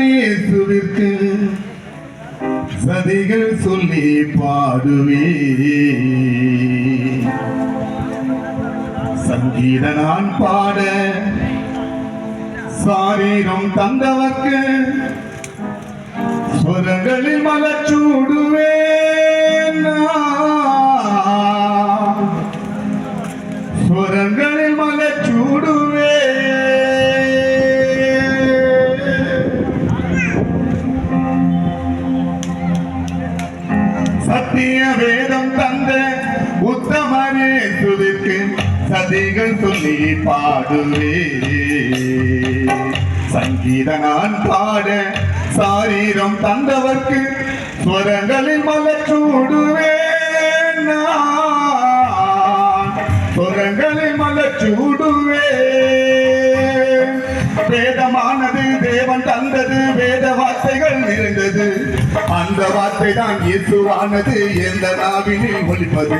இயேசுவிற்கு சதிகள் சொல்லி பாடுவே. சங்கீத நான் பாட சாரீரம் தந்தவர்க்கு சுரங்களில் மலச்சூடுவே. சுரங்களில் மலச்சூடுவே. சத்திய வேதம் தந்த உத்தமரே சுவிற்கு சதிகள் சொல்லி பாடுவே. சங்கீத நான் பாட சாரீரம் தந்தவர்க்கு ஸ்வரங்களில் மலச்சூடுவே. ஸ்வரங்களில் மலச்சூடுவே. வேதமானது தேவன் தந்தது, வேத வார்த்தைகள் நிறைந்தது. அந்த வார்த்தை தான் இயேசுவானது, எந்த நாவினில் ஒலிப்பது.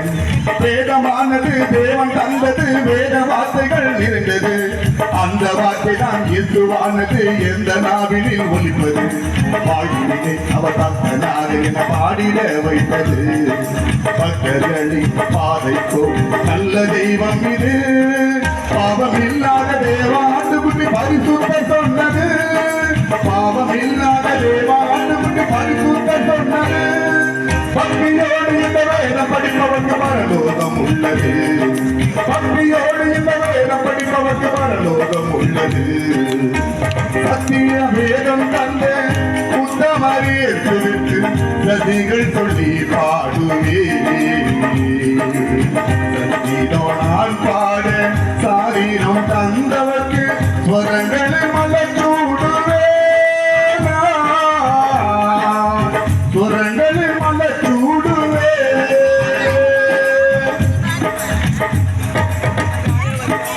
வேதமானது தேவன் தந்தது, வேத வார்த்தைகள் நிறைந்தது. அந்த வார்த்தை தான் இயேசுவானது, எந்த நாவினில் ஒலிப்பது. பாடினே அவர் தந்தனார் என பாடிட வைத்தது. பக்தர்களின் பாதைக்கோ நல்ல தெய்வம் இது. பாவம் இல்லாத தேவாண்டு குட்டி பரிசுத்த சொன்னது. பாவம் இல்லாத தேவாண்டு குட்டி பரிசுத்த சொன்னது. பக்தியோடு இந்த வேதம் படிப்பவர்க்கு பரலோகம் உள்ளது. பக்தியோடு இந்த வேதம் படிப்பவர்க்கு பரலோகம் உள்ளது. சத்திய வேதம் தந்த உத்தமரே இயேசுவிற்கு சதிகள் சொல்லி பாடுவே.